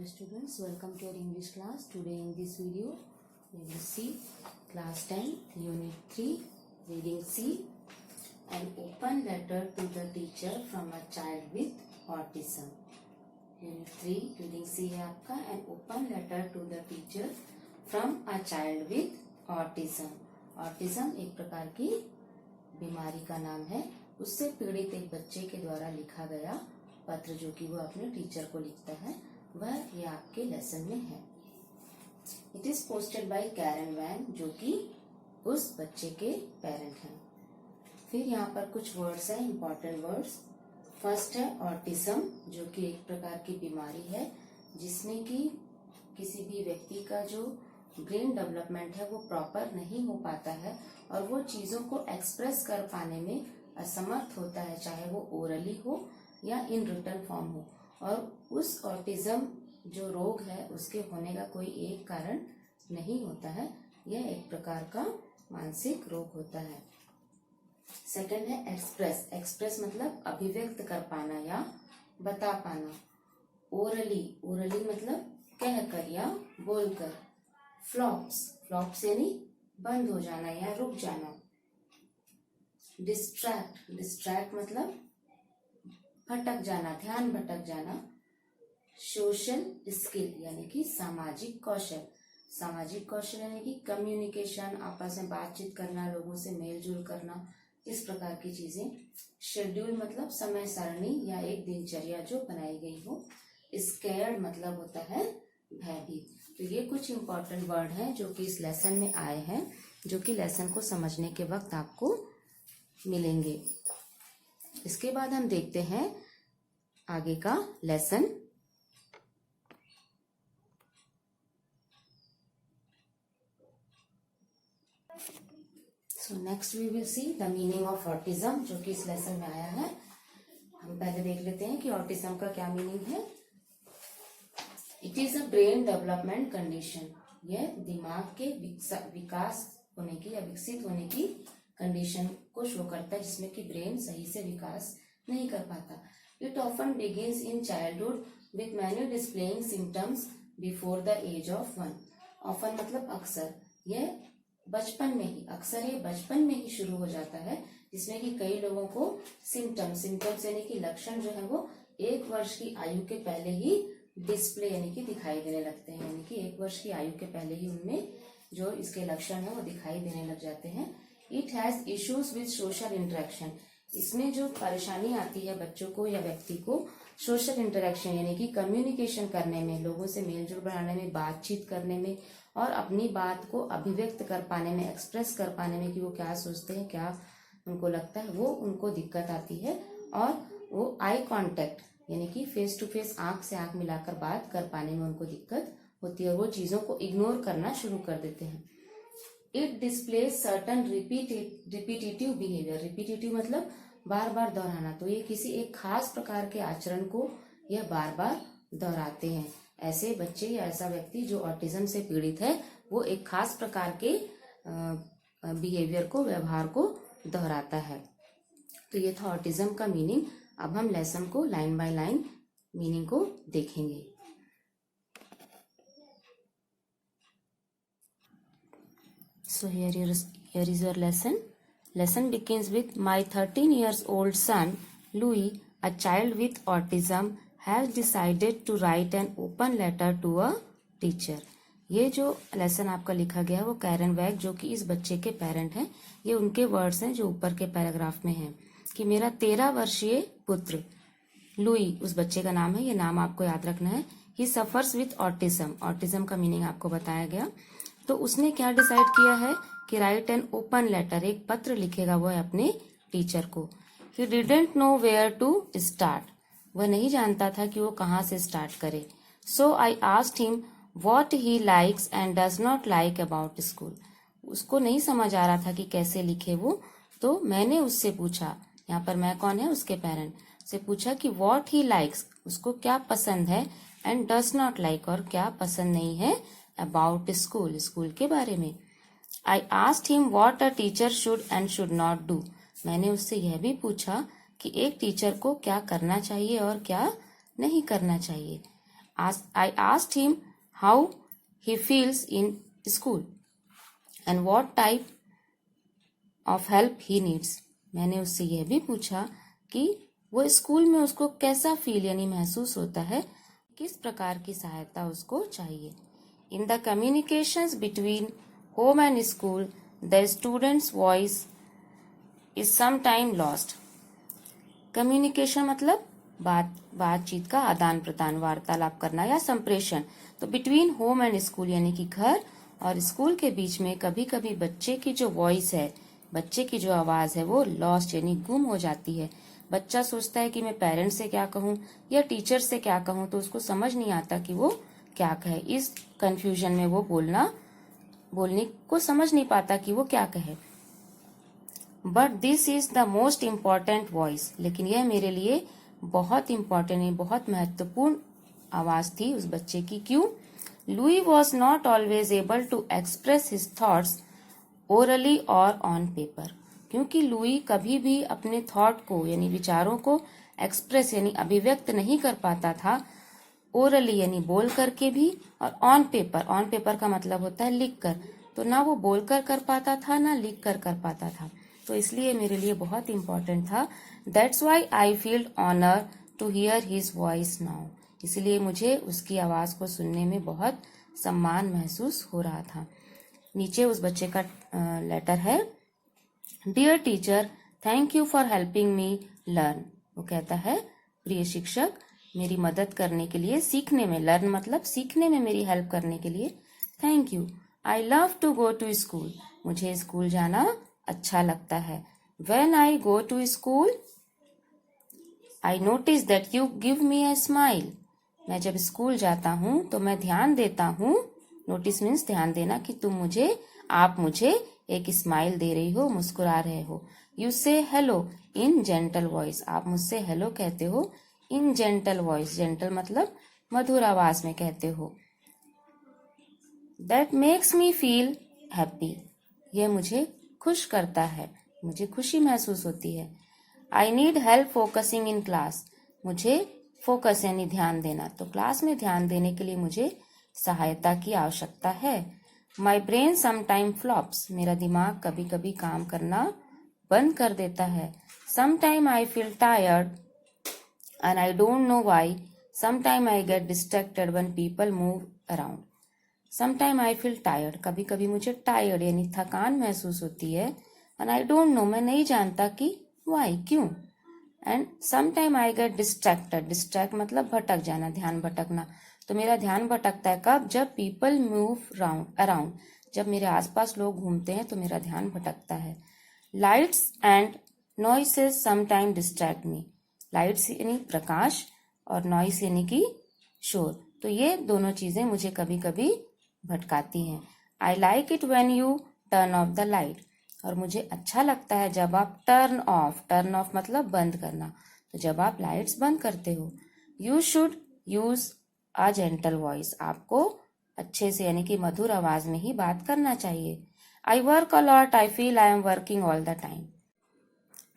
Dear students, welcome to your English class. Today in this video, we will see class 10, unit 3, reading C, an open letter to the teacher from a child with autism. Unit 3, reading C है आपका, an open letter to the teacher from a child with autism. Autism एक प्रकार की बीमारी का नाम है. उससे पीड़ित एक बच्चे के द्वारा लिखा गया पत्र जो कि वो अपने टीचर को लिखता है, वह ये आपके लेसन में है. It is posted by Karen Van, जो कि उस बच्चे के पेरेंट हैं. फिर यहाँ पर कुछ वर्ड्स हैं, इंपॉर्टेंट वर्ड्स. फर्स्ट है ऑटिज्म, जो कि एक प्रकार की बीमारी है जिसमें कि किसी भी व्यक्ति का जो ब्रेन डेवलपमेंट है वो प्रॉपर नहीं हो पाता है और वो चीजों को एक्सप्रेस कर पाने में असमर्थ होता है, चाहे वो ओरली हो या इन रिटर्न फॉर्म हो. और उस ऑटिज्म जो रोग है उसके होने का कोई एक कारण नहीं होता है. यह एक प्रकार का मानसिक रोग होता है. सेकंड है एक्सप्रेस. एक्सप्रेस मतलब अभिव्यक्त कर पाना या बता पाना. ओरली, ओरली मतलब कहकर या बोलकर. फ्लॉप्स, फ्लॉप्स यानी बंद हो जाना या रुक जाना. डिस्ट्रैक्ट, डिस्ट्रैक्ट मतलब भटक जाना, ध्यान भटक जाना. सोशल स्किल यानी कि सामाजिक कौशल. सामाजिक कौशल यानी कि कम्युनिकेशन, आपस में बातचीत करना, लोगों से मेल जोल करना, इस प्रकार की चीजें. शेड्यूल मतलब समय सारणी या एक दिनचर्या जो बनाई गई हो. स्केयर्ड मतलब होता है भयभीत. तो ये कुछ इंपॉर्टेंट वर्ड हैं जो कि इस लेसन में आए हैं, जो कि लेसन को समझने के वक्त आपको मिलेंगे. इसके बाद हम देखते हैं आगे का lesson. So next we will see the meaning of autism, जो कि इस लेसन में आया है. हम पहले देख लेते हैं कि ऑटिज्म का क्या मीनिंग है. It is a brain development condition. यह दिमाग के विकास होने की या विकसित होने की कंडीशन को शो करता है जिसमें कि ब्रेन सही से विकास नहीं कर पाता. It often begins in childhood with many displaying symptoms before the age of 1. Often मतलब अक्सर. यह बचपन में ही, अक्सर ये बचपन में ही शुरू हो जाता है, जिसमें कि कई लोगों को सिम्टम्स यानी कि लक्षण जो है वो 1 वर्ष की आयु के पहले ही डिस्प्ले यानी कि दिखाई देने लगते हैं. यानी कि 1 वर्ष की आयु के पहले ही उनमें जो इसके लक्षण है वो दिखाई देने लग जाते हैं. It has issues with social interaction. इसमें जो परेशानी आती है बच्चों को या व्यक्ति को सोशल इंटरेक्शन यानी कि कम्युनिकेशन करने में, लोगों से मेलजोल बढ़ाने में, बातचीत करने में और अपनी बात को अभिव्यक्त कर पाने में, एक्सप्रेस कर पाने में कि वो क्या सोचते हैं, क्या उनको लगता है, वो उनको दिक्कत आती है. और वो आई कांटेक्ट यानी कि फेस टू फेस, आंख से आंख मिलाकर बात कर पाने में उनको दिक्कत होती है और वो चीजों को इग्नोर करना शुरू कर देते हैं. It displays certain repetitive behaviour. Repetitive मतलब बार बार दोहराना. तो ये किसी एक खास प्रकार के आचरण को यह बार बार दोहराते हैं. ऐसे बच्चे या ऐसा व्यक्ति जो ऑटिज्म से पीड़ित है वो एक खास प्रकार के बिहेवियर को, व्यवहार को दोहराता है. तो ये था ऑटिज्म का मीनिंग. अब हम लेसन को लाइन बाय लाइन मीनिंग को देखेंगे. So here is your lesson. Lesson begins with my 13 years old son Louis, a child with autism, has decided to write an open letter to a teacher. ये जो lesson आपका लिखा गया है वो Karen वैग, जो कि इस बच्चे के पेरेंट हैं, ये उनके वर्ड्स हैं जो ऊपर के पैराग्राफ में हैं कि मेरा 13 वर्षीय पुत्र लुई, उस बच्चे का नाम है, ये नाम आपको याद रखना है. ही सफर्स विथ ऑटिज्म. ऑटिज्म का मीनिंग आपको बताया गया. तो उसने क्या डिसाइड किया है कि राइट एन ओपन लेटर, एक पत्र लिखेगा वो अपने टीचर को. He didn't know where to start. वह नहीं जानता था कि वो कहाँ से स्टार्ट करे. So I asked him what he likes and does not like about school. उसको नहीं समझ आ रहा था कि कैसे लिखे वो, तो मैंने उससे पूछा, यहाँ पर मैं कौन है, उसके पेरेंट से पूछा कि व्हाट ही लाइक्स, उसको क्या पसंद है, एंड डज नॉट लाइक, और क्या पसंद नहीं है, अबाउट स्कूल, स्कूल के बारे में. आई asked him what a teacher should and should not do. मैंने उससे यह भी पूछा कि एक टीचर को क्या करना चाहिए और क्या नहीं करना चाहिए. I asked him how he feels in school and what type of help he needs. मैंने उससे यह भी पूछा कि वो स्कूल में उसको कैसा फील यानी महसूस होता है, किस प्रकार की सहायता उसको चाहिए. In the communications between home and school, the student's voice is sometimes lost. Communication मतलब बातचीत का आदान प्रदान, वार्तालाप करना या संप्रेषण. तो बिटवीन होम एंड स्कूल यानी कि घर और स्कूल के बीच में कभी कभी बच्चे की जो वॉइस है, बच्चे की जो आवाज है वो लॉस्ट यानी गुम हो जाती है. बच्चा सोचता है कि मैं पेरेंट्स से क्या कहूँ या टीचर से क्या कहूँ, तो उसको समझ नहीं आता कि वो क्या कहे. इस कंफ्यूजन में वो बोलने को समझ नहीं पाता कि वो क्या कहे. But this is the most important voice. लेकिन यह मेरे लिए बहुत इम्पॉर्टेंट है, बहुत महत्वपूर्ण आवाज थी उस बच्चे की. क्यों? Louis was not always able to express his thoughts orally और ऑन पेपर. क्योंकि लुई कभी भी अपने थॉट को यानी विचारों को एक्सप्रेस यानी अभिव्यक्त नहीं कर पाता था, ओरली यानी बोल करके भी, और ऑन पेपर का मतलब होता है लिख कर. तो ना वो बोल कर पाता था ना लिख कर पाता था. तो इसलिए मेरे लिए बहुत इम्पोर्टेंट था. That's why I feel honour to hear his voice now. इसलिए मुझे उसकी आवाज को सुनने में बहुत सम्मान महसूस हो रहा था. नीचे उस बच्चे का लेटर है. Dear teacher, thank you for helping me learn. वो कहता है, प्रिय शिक्षक, मेरी मदद करने के लिए, सीखने में, लर्न मतलब सीखने में मेरी हेल्प करने के लिए thank you. I love to go to school. मुझे स्कूल जाना अच्छा लगता है. When I go to school, I notice that you give me a smile. मैं जब स्कूल जाता हूँ तो मैं ध्यान देता हूँ. नोटिस मीन्स ध्यान देना, कि आप मुझे एक स्माइल दे रही हो, मुस्कुरा रहे हो. यू से हेलो इन जेंटल वॉइस. आप मुझसे हेलो कहते हो इन जेंटल वॉइस. जेंटल मतलब मधुर आवाज में कहते हो. That makes me feel happy. यह मुझे खुश करता है, मुझे खुशी महसूस होती है. I need help focusing in class. मुझे फोकस यानी ध्यान देना, तो क्लास में ध्यान देने के लिए मुझे सहायता की आवश्यकता है. My brain sometime flops. मेरा दिमाग कभी कभी काम करना बंद कर देता है. Sometime I feel tired and I don't know why. Sometime I get distracted when people move around. Sometime I feel tired. कभी कभी मुझे टायर्ड यानी थकान महसूस होती है. एंड आई डोंट नो, मैं नहीं जानता कि वाई, क्यों. And sometime I get distracted. Distract मतलब भटक जाना, ध्यान भटकना. तो मेरा ध्यान भटकता है कब? जब पीपल मूव अराउंड. जब मेरे आसपास लोग घूमते हैं तो मेरा ध्यान भटकता है. Lights and noises sometime distract me. Lights यानी प्रकाश और नॉइस यानी कि शोर. तो ये दोनों चीजें मुझे कभी कभी भटकाती हैं. आई like it when U turn off the light. और मुझे अच्छा लगता है जब आप टर्न ऑफ मतलब बंद करना, तो जब आप लाइट्स बंद करते हो. You should use a gentle voice. आपको अच्छे से यानी कि मधुर आवाज में ही बात करना चाहिए. I work allot. I feel I am working all the time.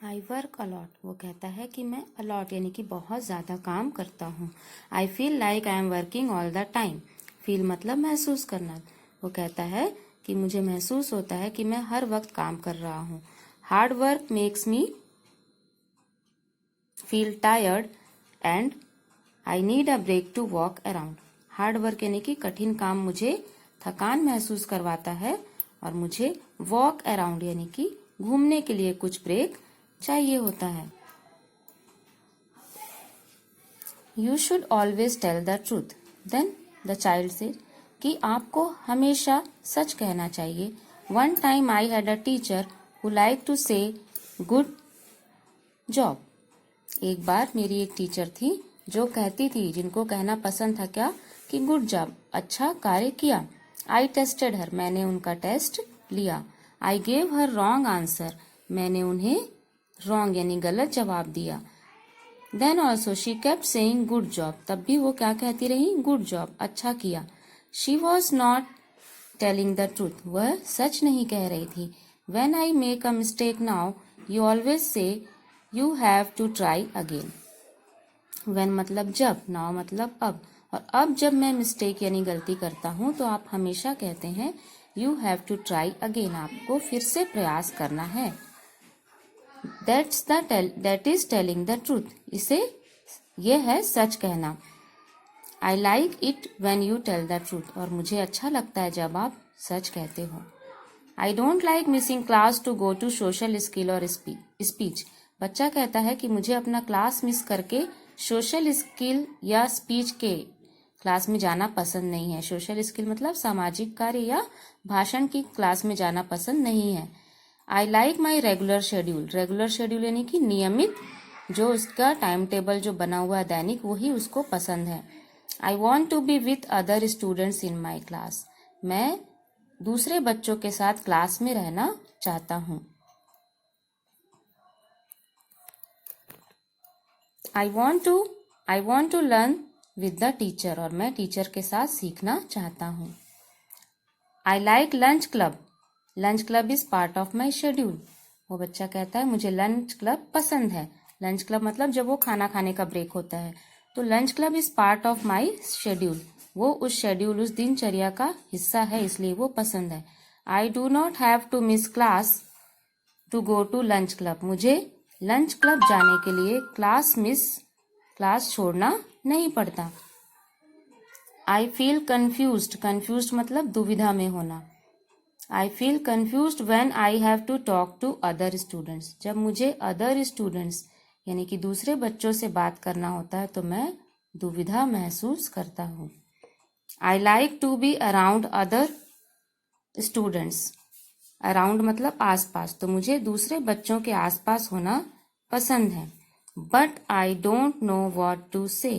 I work allot. वो कहता है कि मैं अलॉट यानी कि बहुत ज्यादा काम करता हूँ. I feel like I am working all the time. Feel मतलब महसूस करना. वो कहता है कि मुझे महसूस होता है कि मैं हर वक्त काम कर रहा हूँ. Hard work makes me feel tired and I need a break to walk around. Hard work यानी कि कठिन काम मुझे थकान महसूस करवाता है और मुझे वॉक अराउंड यानी कि घूमने के लिए कुछ ब्रेक चाहिए होता है. You should always tell the truth. Then the child say, कि आपको हमेशा सच कहना चाहिए. One time I had a teacher who like to say good job. एक बार मेरी एक टीचर थी जो कहती थी, जिनको कहना पसंद था क्या, कि गुड जॉब, अच्छा कार्य किया. I tested her. मैंने उनका टेस्ट लिया. I gave her wrong answer. मैंने उन्हें रॉन्ग यानी गलत जवाब दिया. Then also she kept saying good job. तब भी वो क्या कहती रही? गुड जॉब, अच्छा किया. She was not telling the truth. वह सच नहीं कह रही थी. When I make a mistake now you always say you have to try again. When मतलब जब, नाउ मतलब अब, और अब जब मैं मिस्टेक यानी गलती करता हूँ तो आप हमेशा कहते हैं you have to try again, आपको फिर से प्रयास करना है। That is telling the truth, इसे यह है सच कहना। I like it when you tell the truth, और मुझे अच्छा लगता है जब आप सच कहते हो। I don't like missing class to go to social skill और स्पीच। बच्चा कहता है कि मुझे अपना क्लास मिस करके सोशल स्किल या स्पीच के क्लास में जाना पसंद नहीं है। सोशल स्किल मतलब सामाजिक कार्य या भाषण की क्लास में जाना पसंद नहीं है। I like my regular schedule, regular schedule यानी कि नियमित, जो उसका टाइम टेबल जो बना हुआ है दैनिक, वही उसको पसंद है। I want to be with other students in my class, मैं दूसरे बच्चों के साथ क्लास में रहना चाहता हूँ। I want to learn with the teacher, और मैं टीचर के साथ सीखना चाहता हूँ। I like lunch club, lunch club is part of my schedule. वो बच्चा कहता है मुझे लंच क्लब पसंद है। लंच क्लब मतलब जब वो खाना खाने का ब्रेक होता है, तो lunch club is part of my schedule, वो उस शेड्यूल, उस दिनचर्या का हिस्सा है, इसलिए वो पसंद है। I do not have to miss class to go to lunch club, मुझे लंच क्लब जाने के लिए क्लास छोड़ना नहीं पड़ता। आई फील कन्फ्यूज्ड, कन्फ्यूज्ड मतलब दुविधा में होना। I feel confused when I have to talk to other students, जब मुझे अदर स्टूडेंट्स यानी कि दूसरे बच्चों से बात करना होता है तो मैं दुविधा महसूस करता हूँ। I like to be around other students, around मतलब आसपास, तो मुझे दूसरे बच्चों के आसपास होना पसंद है। But I don't know what to say,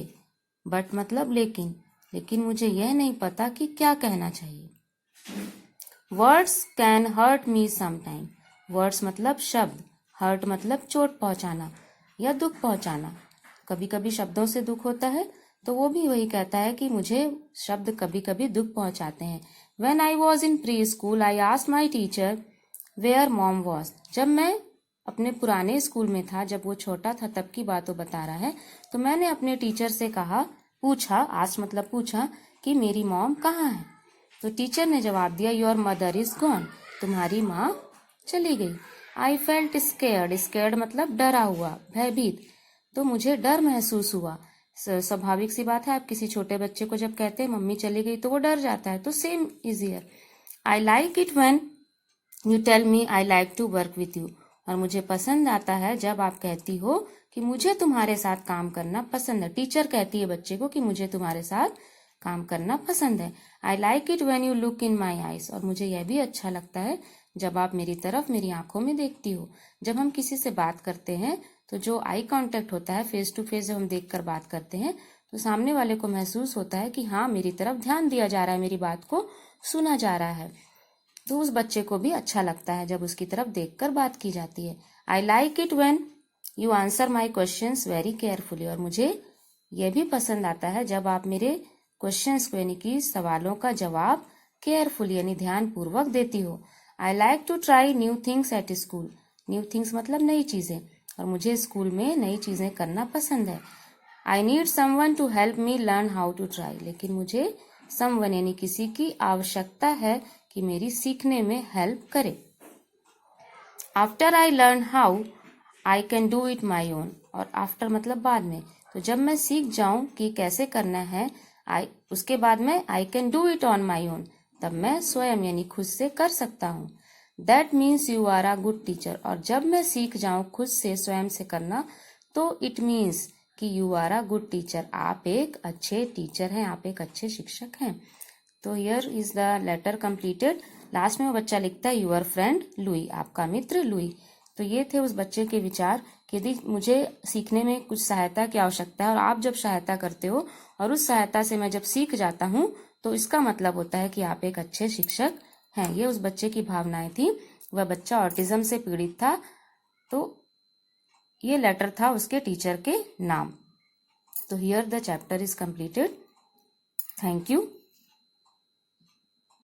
but मतलब लेकिन मुझे यह नहीं पता कि क्या कहना चाहिए। Words can hurt me sometime, words मतलब शब्द, हर्ट मतलब चोट पहुंचाना या दुख पहुंचाना। कभी कभी शब्दों से दुख होता है, तो वो भी वही कहता है कि मुझे शब्द कभी कभी दुख पहुंचाते हैं। When I was in preschool, I asked my teacher where mom was. जब मैं अपने पुराने स्कूल में था, जब वो छोटा था तब की बात वो बता रहा है, तो मैंने अपने टीचर से पूछा, आस्क मतलब पूछा कि मेरी मॉम कहाँ है। तो टीचर ने जवाब दिया योर मदर इज गॉन, तुम्हारी माँ चली गई। आई फेल्ट स्केयर्ड, स्केयर्ड मतलब डरा हुआ, भयभीत, तो मुझे डर महसूस हुआ। स्वाभाविक सी बात है, आप किसी छोटे बच्चे को जब कहते हैं मम्मी चली गई तो वो डर जाता है, तो same is here. I like it when you tell me I like to work with you, और मुझे पसंद आता है जब आप कहती हो कि मुझे तुम्हारे साथ काम करना पसंद है। टीचर कहती है बच्चे को कि मुझे तुम्हारे साथ काम करना पसंद है। आई like it when you look in my eyes, और मुझे यह भी अच्छा लगता है जब आप मेरी तरफ मेरी आंखों में देखती हो। जब हम किसी से बात करते हैं तो जो आई कांटेक्ट होता है, फेस टू फेस जब हम देखकर बात करते हैं, तो सामने वाले को महसूस होता है कि हाँ मेरी तरफ ध्यान दिया जा रहा है, मेरी बात को सुना जा रहा है। तो उस बच्चे को भी अच्छा लगता है जब उसकी तरफ देखकर बात की जाती है। आई like it when you answer my questions very carefully, और मुझे यह भी पसंद आता है जब आप मेरे क्वेश्चंस को यानी कि सवालों का जवाब केयरफुली यानी ध्यान पूर्वक देती हो। I like to try new things at school, new things मतलब नई चीजें, और मुझे स्कूल में नई चीजें करना पसंद है। I need someone to help me learn how to try, लेकिन मुझे समवन यानी किसी की आवश्यकता है कि मेरी सीखने में हेल्प करे। After I learn how I can do it my own, और आफ्टर मतलब बाद में, तो जब मैं सीख जाऊं कि कैसे करना है, उसके बाद में I can do it on my own, तब मैं स्वयं यानी खुद से कर सकता हूँ। That means you are a good teacher, और जब मैं सीख जाऊं खुद से स्वयं से करना, तो इट मीन्स कि you are a good teacher, आप एक अच्छे टीचर हैं, आप एक अच्छे शिक्षक हैं। तो here is the letter completed. लास्ट में वो बच्चा लिखता है यूर फ्रेंड लुई, आपका मित्र लुई। तो ये थे उस बच्चे के विचार कि यदि मुझे सीखने में कुछ सहायता की आवश्यकता है और आप जब सहायता करते हो और उस सहायता से मैं जब सीख जाता हूँ, तो इसका मतलब होता है कि आप एक अच्छे शिक्षक हैं। ये उस बच्चे की भावनाएं थी। वह बच्चा ऑटिज्म से पीड़ित था, तो ये लेटर था उसके टीचर के नाम। तो here the chapter is completed. Thank you.